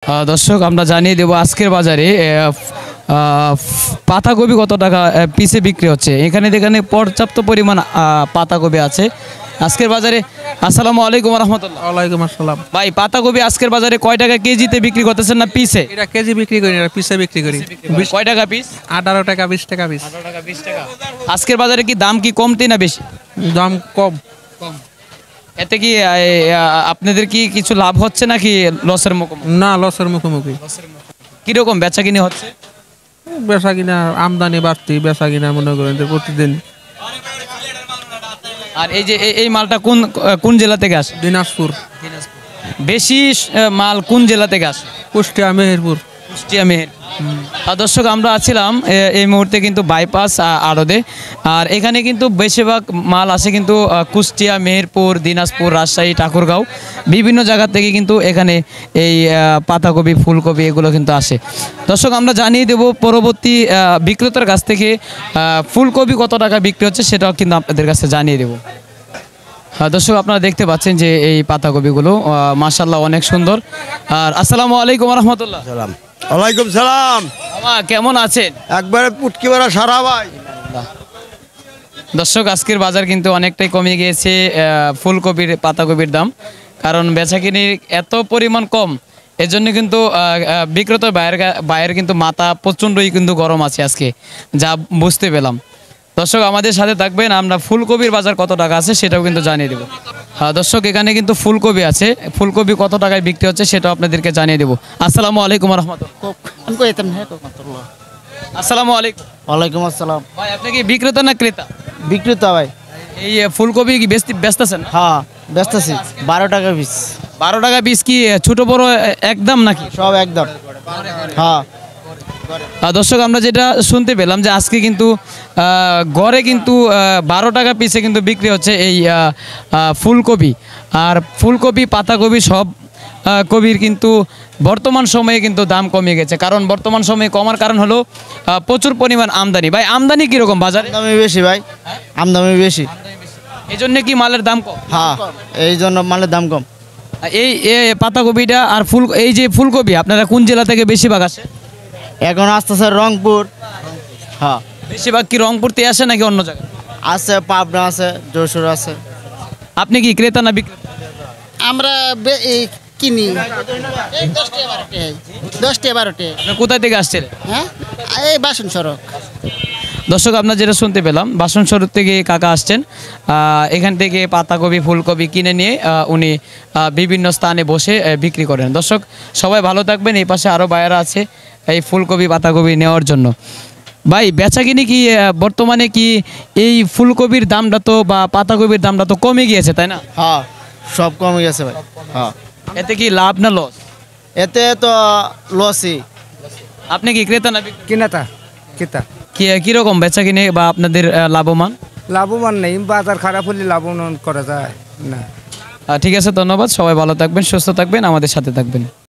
দর্শক আমরা জানিয়ে দেব আজকের বাজারে পাতাকপি কত টাকা পিসে বিক্রি হচ্ছে। এখানে পর্যাপ্ত পরিমাণ পাতাকপি আছে আজকের বাজারে। আসসালামু আলাইকুম রহমতুল্লাহ। ওয়ালাইকুম আসসালাম। ভাই পাতাকপি আজকের বাজারে কয় টাকা কেজিতে বিক্রি করতেছেন না পিসে? এটা কেজি বিক্রি করি না, পিসে বিক্রি করি। কয় টাকা পিস? 18 টাকা 20 টাকা পিস। 18 টাকা 20 টাকা। আজকের বাজারে কি দাম কি কমতে না বেশি? দাম কম। এতে কি আপনাদের কি কিছু লাভ হচ্ছে নাকি লসের মুখোমুখি? না, লসের মুখোমুখি। কিরকম বেচা কিনে হচ্ছে? বেচা কিনা আমদানি বাড়তি, বেচা কিনা মনে করেন যে প্রতিদিন। আর এই যে এই মালটা কোন কোন জেলা থেকে আসে? দিনাজপুর। বেশি মাল কোন জেলা থেকে আসে? কুষ্টিয়া, মেহেরপুর। কুষ্টিয়া মেহের। দর্শক আমরা আছিলাম এই মুহূর্তে কিন্তু বাইপাস আড়দে। আর এখানে কিন্তু বেশিরভাগ মাল আসে কিন্তু কুষ্টিয়া, মেহেরপুর, দিনাজপুর, রাজশাহী, ঠাকুরগাঁও বিভিন্ন জায়গা থেকে কিন্তু এখানে এই পাতাকপি, ফুলকপি এগুলো কিন্তু আসে। দর্শক আমরা জানিয়ে দেব পরবর্তী বিক্রেতার কাছ থেকে ফুলকপি কত টাকা বিক্রি হচ্ছে সেটাও কিন্তু আপনাদের কাছে জানিয়ে দেব। দর্শক আপনারা দেখতে পাচ্ছেন যে এই পাতাকপিগুলো মাশাআল্লাহ অনেক সুন্দর। আর আসসালামু আলাইকুম রহমতুল্লাহ। ওয়ালাইকুম সালাম। মামা কেমন আছেন? একবারে পুটকি মারা সারা ভাই। দর্শক আজকের বাজার কিন্তু অনেকটাই কমে গিয়েছে ফুলকপির, পাতাকপির দাম, কারণ বেচাকিনির এত পরিমাণ কম। এজন্য কিন্তু বিক্রেতা বাইরের কিন্তু মাথা প্রচণ্ডই কিন্তু গরম আছে আজকে, যা বুঝতে পেলাম। দর্শক আমাদের সাথে থাকবেন, আমরা ফুলকপির বাজার কত টাকা আছে সেটাও কিন্তু জানিয়ে দেবো। দর্শক এখানে কিন্তু ফুলকপি আছে, ফুলকপি কত টাকায় বিক্রি হচ্ছে সেটাও আপনাদেরকে জানিয়ে দেবো। আসসালামু আলাইকুম রহমতুল্লাহ। আসসালামু আলাইকুম। ওয়ালাইকুম আসসালাম। ভাই আপনি কি বিক্রেতা না ক্রেতা? বিক্রেতা ভাই। এই ফুলকপি কি ব্যস্তেছেন? হ্যাঁ ব্যস্তাছি। 12 টাকা পিস। 12 টাকা পিস কি ছোট বড় একদম নাকি? সব একদম। হ্যাঁ দর্শক আমরা যেটা শুনতে পেলাম যে আজকে কিন্তু গড়ে কিন্তু 12 টাকা পিসে কিন্তু বিক্রি হচ্ছে এই ফুলকপি। আর ফুলকপি, পাতাকপি সব কবির কিন্তু বর্তমান সময়ে কিন্তু দাম কমে গেছে, কারণ বর্তমান সময়ে কমার কারণ হলো প্রচুর পরিমাণ আমদানি। ভাই আমদানি কীরকম বাজারে? আমদানি বেশি ভাই, আমদানি বেশি। এই জন্য কি মালের দাম কম? হ্যাঁ এই জন্য মালের দাম কম। এই পাতাকপিটা আর এই যে ফুলকপি আপনারা কোন জেলা থেকে বেশিরভাগ আসে? এখন আসতেছে রংপুর। হ্যাঁ বেশিরভাগ কি রংপুরতে আসে নাকি অন্য জায়গায়? আছে, পাবনা আছে, যশোর আছে। আপনি কি ক্রেতা না বিক্রেতা? আমরা কিনি 10-12। আপনি কোথায় থেকে আসছেন? হ্যাঁ এই বাসন সড়ক। দর্শক আপনারা যেটা শুনতে পেলাম, বাসন শহর থেকে কাকা আসছেন। এখান থেকে পাতাকপি, ফুলকপি কিনে নিয়ে উনি বিভিন্ন স্থানে বসে বিক্রি করেন। দর্শক সবাই ভালো থাকবেন। এই পাশে আরও বায়ারা আছে এই ফুলকপি, পাতাকপি নেওয়ার জন্য। ভাই বেচাকিনি কি বর্তমানে কি এই ফুলকপির দামটা তো বা পাতাকপির দামটা তো কমে গিয়েছে, তাই না? হ্যাঁ সব কমে গেছে ভাই। হ্যাঁ এতে কি লাভ না লস? এতে তো লসই। আপনি কি ক্রেতা না কিনাতা কিতা কীরকম বেচা কিনে বা আপনাদের লাভবান? লাভবান নেই, বাজার খারাপ হলে লাভবান করা যায় না। ঠিক আছে, ধন্যবাদ। সবাই ভালো থাকবেন, সুস্থ থাকবেন, আমাদের সাথে থাকবেন।